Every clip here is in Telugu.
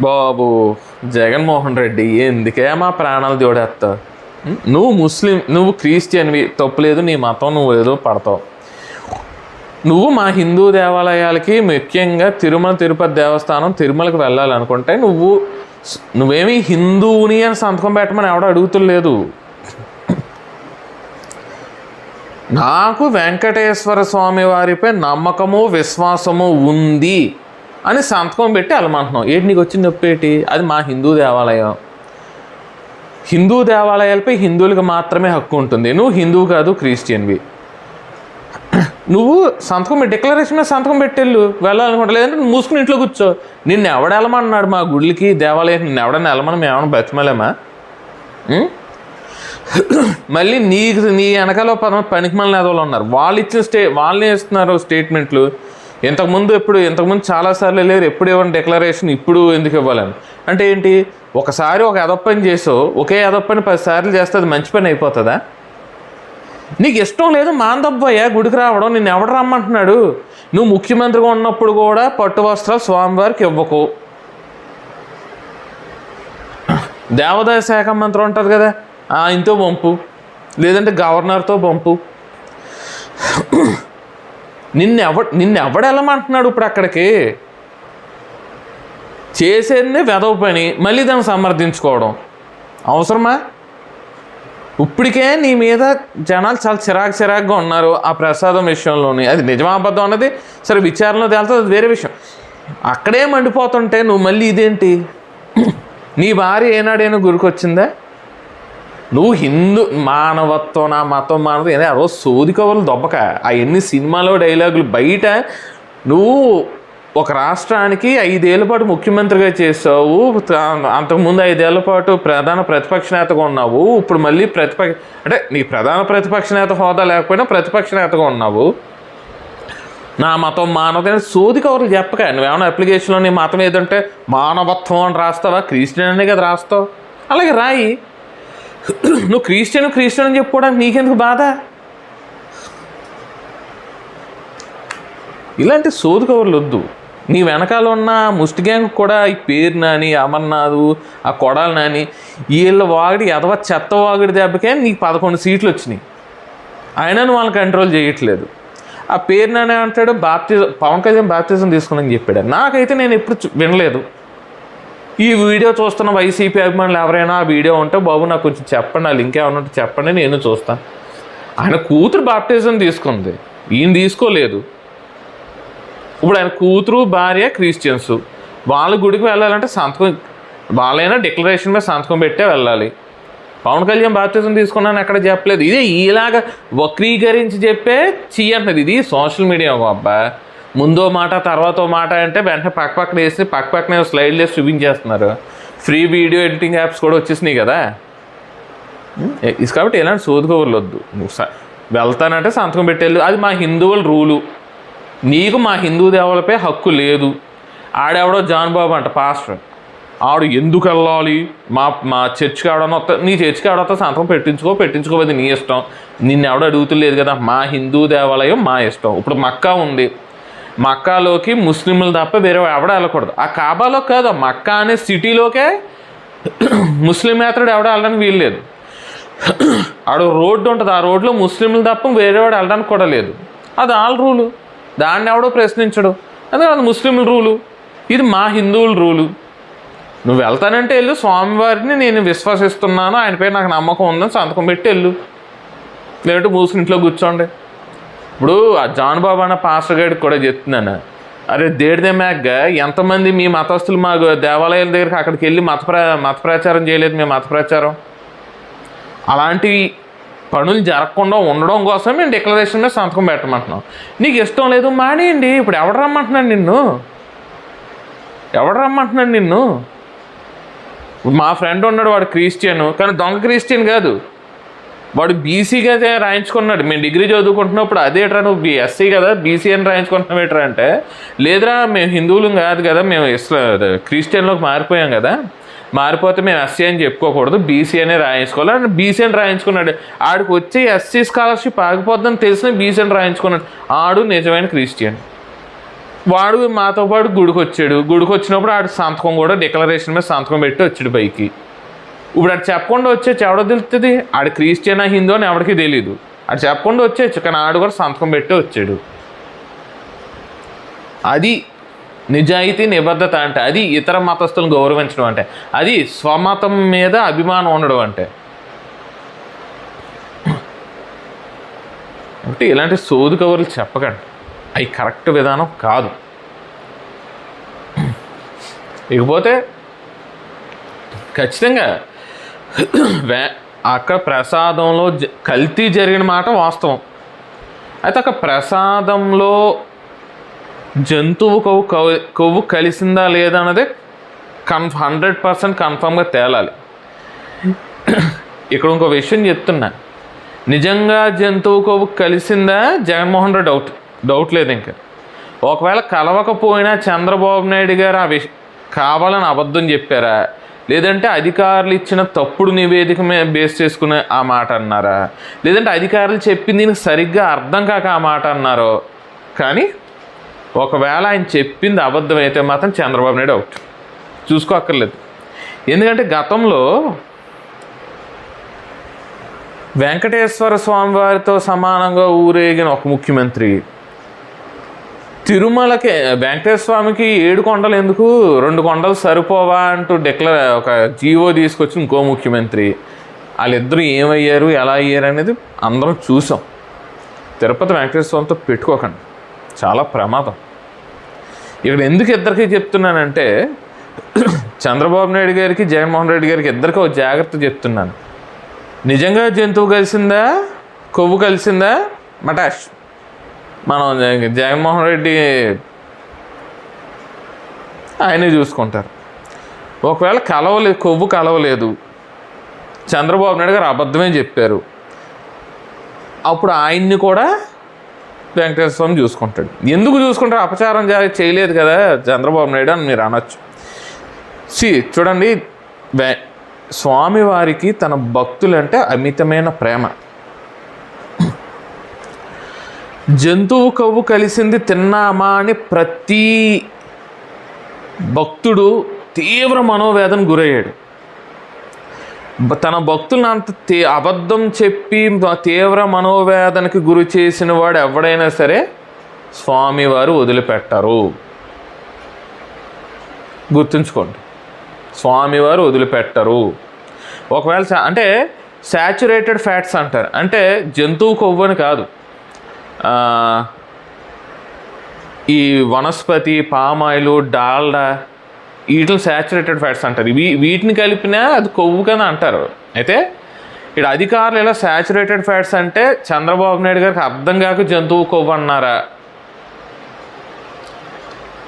బాబు జగన్మోహన్ రెడ్డి ఎందుకే మా ప్రాణాలు జోడేస్తావు? నువ్వు ముస్లిం, నువ్వు క్రిస్టియన్వి, తప్పులేదు, నీ మతం నువ్వు ఏదో పడతావు. నువ్వు మా హిందూ దేవాలయాలకి ముఖ్యంగా తిరుమల తిరుపతి దేవస్థానం తిరుమలకి వెళ్ళాలనుకుంటే నువ్వేమీ హిందువుని అని సంతకం పెట్టమని ఎవడో అడుగుతులేదు. నాకు వెంకటేశ్వర స్వామి వారిపై నమ్మకము విశ్వాసము ఉంది అని సంతకం పెట్టి వెళ్ళమంటున్నావు. ఏంటి నీకు వచ్చింది నొప్పేటి? అది మా హిందూ దేవాలయం. హిందూ దేవాలయాలపై హిందువులకు మాత్రమే హక్కు ఉంటుంది. నువ్వు హిందువు కాదు, క్రిస్టియన్వి. నువ్వు సంతకం డిక్లరేషన్ మీద సంతకం పెట్టెళ్ళు వెళ్ళాలనుకుంటా. లేదంటే నువ్వు మూసుకుని ఇంట్లో కూర్చో. నిన్ను ఎవడ వెళ్ళమన్నాడు మా గుళ్ళకి దేవాలయం? నిన్ను ఎవడన్నా వెళ్ళమని మేము ఏమైనా బతిమలేమా? మళ్ళీ నీ వెనకాల పనికిమాలిన ఎదవలు ఉన్నారు. వాళ్ళు ఇచ్చిన వాళ్ళే ఇస్తున్నారు స్టేట్మెంట్లు. ఇంతకుముందు చాలాసార్లు లేరు. ఎప్పుడు ఇవ్వండి డిక్లరేషన్, ఇప్పుడు ఎందుకు ఇవ్వాలని? అంటే ఏంటి? ఒకసారి ఒక ఎదప్పని చేసావు, ఒకే ఎదప్పని 10 సార్లు చేస్తే అది మంచి పని అయిపోతుందా? నీకు ఇష్టం లేదు మాందబ్బయ్యా గుడికి రావడం. నిన్ను ఎవడు రమ్మంటున్నాడు? నువ్వు ముఖ్యమంత్రిగా ఉన్నప్పుడు కూడా పట్టు వస్త్రాలు స్వామివారికి ఇవ్వకు. దేవాదాయ శాఖ మంత్రి ఉంటుంది కదా, ఆయనతో పంపు, లేదంటే గవర్నర్తో పంపు. నిన్ను వెళ్ళమంటున్నాడు ఇప్పుడు అక్కడికి? చేసేది వెదవ పని, మళ్ళీ దాన్ని సమర్థించుకోవడం అవసరమా? ఇప్పటికే నీ మీద జనాలు చాలా చిరాకుగా ఉన్నారు ఆ ప్రసాదం విషయంలోని. అది నిజమా అబద్ధం అన్నది సరే విచారణలో తేలుతుంది, అది వేరే విషయం. అక్కడే మండిపోతుంటే నువ్వు మళ్ళీ ఇదేంటి? నీ భార్య ఏనాడైనా గురికొచ్చిందా? నువ్వు హిందూ మానవత్వం, నా మతం మానవత్వం ఏదో ఆ రోజు సోదికోవలు దొబ్బక అవన్నీ సినిమాలో డైలాగులు బయట. నువ్వు ఒక రాష్ట్రానికి 5 ఏళ్ల పాటు ముఖ్యమంత్రిగా చేసావు, అంతకుముందు 5 ఏళ్ల పాటు ప్రధాన ప్రతిపక్ష నేతగా ఉన్నావు. ఇప్పుడు మళ్ళీ అంటే నీ ప్రధాన ప్రతిపక్ష నేత హోదా లేకపోయినా ప్రతిపక్ష నేతగా ఉన్నావు. నా మతం మానవత సోది కవర్లు చెప్పక. నువ్వేమన్నా అప్లికేషన్లో నీ మతం ఏదంటే మానవత్వం అని రాస్తావా? క్రిస్టియన్ అనే కదా రాస్తావు, అలాగే రాయి. నువ్వు క్రిస్టియన్ అని చెప్పుకోవడానికి నీకెందుకు బాధ? ఇలాంటి సోది కవర్లు వద్దు. నీ వెనకాల ఉన్న ముష్టి గ్యాంగ్ కూడా ఈ పేరు నాని, అమర్నాథ్, ఆ కొడాలి నాని, వీళ్ళ వాగిడి చెత్త వాగిడి దెబ్బకే నీకు 11 సీట్లు వచ్చినాయి. అయినా నువ్వు వాళ్ళని కంట్రోల్ చేయట్లేదు. ఆ పేరు నాని అంటాడు పవన్ కళ్యాణ్ బాప్తిజం తీసుకుని చెప్పాడు. నాకైతే నేను ఎప్పుడు వినలేదు. ఈ వీడియో చూస్తున్న వైసీపీ అభిమానులు ఎవరైనా ఆ వీడియో ఉంటే బాబు నాకు కొంచెం చెప్పండి, ఆ లింక్ ఏమన్నా ఉంటే చెప్పండి, నేను చూస్తాను. ఆయన కూతురు బాప్తిజం తీసుకుంది, ఈయన తీసుకోలేదు. ఇప్పుడు ఆయన కూతురు భార్య క్రిస్టియన్స్, వాళ్ళ గుడికి వెళ్ళాలంటే వాళ్ళైనా డిక్లరేషన్ మీద సంతకం పెట్టే వెళ్ళాలి. పవన్ కళ్యాణ్ బాప్తిజం తీసుకున్నాను ఎక్కడ చెప్పలేదు. ఇదే ఇలాగ వక్రీకరించి చెప్పే అంటున్నది. ఇది సోషల్ మీడియా అబ్బా. ముందో మాట తర్వాతో మాట అంటే వెంటనే పక్కన వేసి పక్కనే స్లైడ్లు వేసి చూపించేస్తున్నారు. ఫ్రీ వీడియో ఎడిటింగ్ యాప్స్ కూడా వచ్చేసినాయి కదా. కాబట్టి ఎలాంటి సోదుకోవర్లు వద్దు. నువ్వు వెళ్తానంటే సంతకం పెట్టేళ్ళు, అది మా హిందువుల రూలు. నీకు మా హిందూ దేవాలపై హక్కు లేదు. ఆడెవడో జాన్ బాబు అంట పాస్టర్, ఆడు ఎందుకు వెళ్ళాలి? మా చర్చికి ఆడనో నీ చర్చికి ఆడతో సంతకం పెట్టించుకోవద్దు, నీ ఇష్టం. నిన్ను ఎవడో అడుగుతులేదు కదా. మా హిందూ దేవాలయం మా ఇష్టం. ఇప్పుడు మక్కా ఉంది, మక్కాలోకి ముస్లింలు తప్ప వేరే ఎవడ వెళ్ళకూడదు. ఆ కాబాలో కాదు, మక్కా అనే సిటీలోకే ముస్లిం యాత్రుడు ఎవడ వెళ్ళడానికి వీల్లేదు. ఆడ రోడ్డు ఉంటుంది, ఆ రోడ్లో ముస్లింలు తప్ప వేరేవాడు వెళ్ళడానికి కూడా లేదు. అది వాళ్ళ రూలు, దాన్ని ఎవడో ప్రశ్నించడు. అందుకని అది ముస్లింల రూలు, ఇది మా హిందువుల రూలు. నువ్వు వెళ్తానంటే వెళ్ళు, స్వామివారిని నేను విశ్వసిస్తున్నాను, ఆయనపై నాకు నమ్మకం ఉందని సంతకం పెట్టి వెళ్ళు, లేదంటే మూసుకుని ఇంట్లో కూర్చోండి. ఇప్పుడు ఆ జాన్ బాబు అన్న పాస్టర్ గడికి కూడా చెప్తున్నాను, అరే దేడిదే మ్యాగ్గా ఎంతమంది మీ మతస్థులు మా దేవాలయాల దగ్గరికి అక్కడికి వెళ్ళి మత ప్రచారం చేయలేదు? మేము మత ప్రచారం అలాంటి పనులు జరగకుండా ఉండడం కోసం మేము డిక్లరేషన్ మీద సంతకం పెట్టమంటున్నాం. నీకు ఇష్టం లేదు మానేయండి. ఇప్పుడు ఎవడు రమ్మంటున్నాడు నిన్ను? మా ఫ్రెండ్ ఉన్నాడు, వాడు క్రిస్టియన్, కానీ దొంగ క్రిస్టియన్ కాదు, వాడు బీసీగా రాయించుకున్నాడు. మేము డిగ్రీ చదువుకుంటున్నప్పుడు అదేట్రా నువ్వు ఎస్సీ కదా బీసీ అని రాయించుకుంటున్నావు ఏట్రా అంటే, లేదురా మేము హిందువులు కాదు కదా, మేము క్రిస్టియన్లోకి మారిపోయాం కదా, మారిపోతే మేము ఎస్సీ అని చెప్పుకోకూడదు, బీసీ అనే రాయించుకోవాలి అని బీసీ అని రాయించుకున్నాడు. ఆడికి వచ్చి ఎస్సీ స్కాలర్షిప్ ఆగిపోద్దని తెలిసిన బీసీ అని రాయించుకున్నాడు. ఆడు నిజమైన క్రిస్టియన్. వాడు మాతో పాటు గుడికి వచ్చాడు. గుడికి వచ్చినప్పుడు ఆడు సంతకం కూడా డిక్లరేషన్ మీద సంతకం పెట్టి వచ్చాడు పైకి. ఇప్పుడు ఆడు చెప్పకుండా వచ్చేచ్చు ఎవడో తెలుస్తుంది? ఆడు క్రిస్టియనా హిందూ అని ఎవరికి తెలియదు. ఆడు చెప్పకుండా వచ్చేచ్చు, కానీ ఆడు కూడా సంతకం పెట్టి వచ్చాడు. అది నిజాయితీ, నిబద్ధత అంటే. అది ఇతర మతస్థులను గౌరవించడం అంటే. అది స్వమతం మీద అభిమానం ఉండడం అంటే. అంటే ఇలాంటి సోదు కవర్లు చెప్పకండి, అవి కరెక్ట్ విధానం కాదు. ఇకపోతే ఖచ్చితంగా అక్కడ ప్రసాదంలో కల్తీ జరిగిన మాట వాస్తవం. అయితే అక్కడ ప్రసాదంలో జంతువు కొవ్వు కలిసిందా లేదా అన్నదే 100% కన్ఫామ్గా తేలాలి. ఇక్కడ ఇంకో విషయం చెప్తున్నా, నిజంగా జంతువు కొవ్వు కలిసిందా జగన్మోహన్ రెడ్డి డౌట్ లేదు. ఇంకా ఒకవేళ కలవకపోయినా చంద్రబాబు నాయుడు గారు ఆ కావాలని అబద్ధం చెప్పారా, లేదంటే అధికారులు ఇచ్చిన తప్పుడు నివేదిక మీద బేస్ చేసుకునే ఆ మాట అన్నారా, లేదంటే అధికారులు చెప్పింది దీనికి సరిగ్గా అర్థం కాక ఆ మాట అన్నారో. కానీ ఒకవేళ ఆయన చెప్పింది అబద్ధం అయితే మాత్రం చంద్రబాబు నాయుడు అవుట్, చూసుకోక్కర్లేదు. ఎందుకంటే గతంలో వెంకటేశ్వర స్వామి వారితో సమానంగా ఊరేగిన ఒక ముఖ్యమంత్రి తిరుమలకి, వెంకటేశ్వర స్వామికి 7 కొండలు ఎందుకు, 2 కొండలు సరిపోవా అంటూ ఒక జీవో తీసుకొచ్చి ఇంకో ముఖ్యమంత్రి. వాళ్ళిద్దరూ ఏమయ్యారు, ఎలా అయ్యారు అనేది అందరం చూసాం. తిరుపతి వెంకటేశ్వర స్వామితో పెట్టుకోకండి, చాలా ప్రమాదం. ఇక్కడ ఎందుకు ఇద్దరికి చెప్తున్నానంటే, చంద్రబాబు నాయుడు గారికి జగన్మోహన్ రెడ్డి గారికి ఇద్దరికి ఒక జాగ్రత్త చెప్తున్నాను. నిజంగా జంతువు కలిసిందా, కొవ్వు కలిసిందా, మటాష్ మనం జగన్మోహన్ రెడ్డి ఆయనే చూసుకుంటారు. ఒకవేళ కొవ్వు కలవలేదు, చంద్రబాబు నాయుడు గారు అబద్ధమే చెప్పారు, అప్పుడు ఆయన్ని కూడా వెంకటేశ్వర స్వామి చూసుకుంటాడు. ఎందుకు చూసుకుంటారు? అపచారం చేయలేదు కదా చంద్రబాబు నాయుడు అని మీరు అనొచ్చు. చూడండి, స్వామివారికి తన భక్తులంటే అమితమైన ప్రేమ. జంతువు కొవ్వు కలిసింది తిన్నామా అని ప్రతి భక్తుడు తీవ్ర మనోవేదన గురయ్యాడు. తన భక్తులను అంత అబద్ధం చెప్పి తీవ్ర మనోవేదనకి గురి చేసిన వాడు ఎవడైనా సరే స్వామివారు వదిలిపెట్టరు. గుర్తుంచుకోండి, స్వామివారు వదిలిపెట్టరు. ఒకవేళ అంటే శాచురేటెడ్ ఫ్యాట్స్ అంటారు, అంటే జంతువు కొవ్వు అని కాదు, ఈ వనస్పతి, పామాయిలు, డాల్డా, వీటిని శాచురేటెడ్ ఫ్యాట్స్ అంటారు. వీటిని కలిపినా అది కొవ్వు కదా అంటారు. అయితే ఇక్కడ అధికారులు ఇలా శాచురేటెడ్ ఫ్యాట్స్ అంటే చంద్రబాబు నాయుడు గారికి అర్థం కాక జంతువు కొవ్వు అన్నారా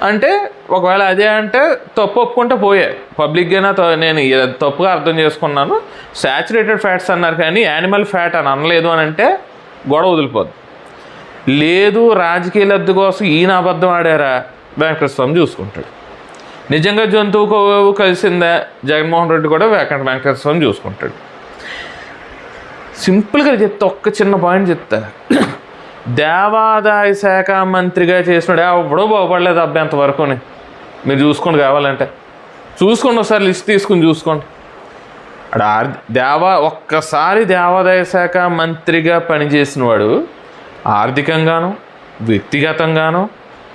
అంటే, ఒకవేళ అదే అంటే తప్పు ఒప్పుకుంటే పోయే, పబ్లిక్గానే నేను తప్పుగా అర్థం చేసుకున్నాను, శాచురేటెడ్ ఫ్యాట్స్ అన్నారు కానీ యానిమల్ ఫ్యాట్ అని అనలేదు అని అంటే గొడవ వదిలిపోద్ది. లేదు, రాజకీయ లబ్ధి కోసం ఈయన అబద్ధం ఆడారా, వెంకటేశ్వర స్వామి చూసుకుంటాడు. నిజంగా జంతువు కొవ్వు కలిసిందా, జగన్మోహన్ రెడ్డి కూడా వెంకటేశ్వర స్వామి చూసుకుంటాడు. సింపుల్గా చెప్తా, ఒక్క చిన్న పాయింట్ చెప్తా. దేవాదాయ శాఖ మంత్రిగా చేసినాడు ఎవడో బాగుపడలేదు అబ్బాయి అంతవరకుని. మీరు చూసుకోండి, కావాలంటే చూసుకోండి, ఒకసారి లిస్ట్ తీసుకుని చూసుకోండి. ఒక్కసారి దేవాదాయ శాఖ మంత్రిగా పనిచేసిన వాడు ఆర్థికంగానో, వ్యక్తిగతంగానో,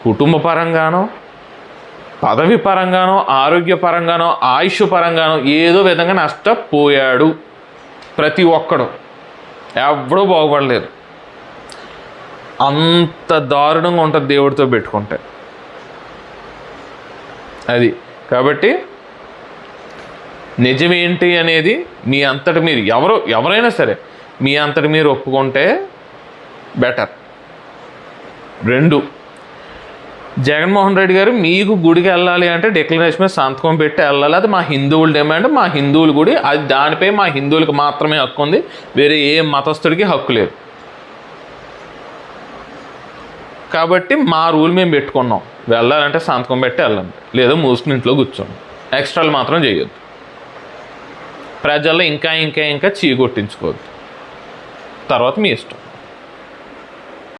కుటుంబ పరంగానో, పదవి పరంగానో, ఆరోగ్యపరంగానో, ఆయుష్ పరంగానో ఏదో విధంగా నష్టపోయాడు. ప్రతి ఒక్కడు, ఎవడూ బాగుపడలేదు. అంత దారుణంగా ఉంటుంది దేవుడితో పెట్టుకుంటే. అది కాబట్టి నిజమేంటి అనేది మీ అంతటి మీరు ఎవరైనా సరే మీ అంతటి మీరు ఒప్పుకుంటే బెటర్. 2, జగన్మోహన్ రెడ్డి గారు మీకు గుడికి వెళ్ళాలి అంటే డిక్లరేషన్ మీద సంతకం పెట్టి వెళ్ళాలి. అది మా హిందువుల డిమాండ్, మా హిందువుల గుడి, అది దానిపై మా హిందువులకు మాత్రమే హక్కు ఉంది, వేరే ఏ మతస్థుడికి హక్కు లేదు. కాబట్టి మా రూల్ మేము పెట్టుకున్నాం, వెళ్ళాలంటే సంతకం పెట్టి వెళ్ళండి, లేదా మూసుకుని ఇంట్లో కూర్చోండి, ఎక్స్ట్రాలు మాత్రం చేయొద్దు. ప్రజల్లో ఇంకా చీకొట్టించుకోవద్దు, తర్వాత మీ ఇష్టం.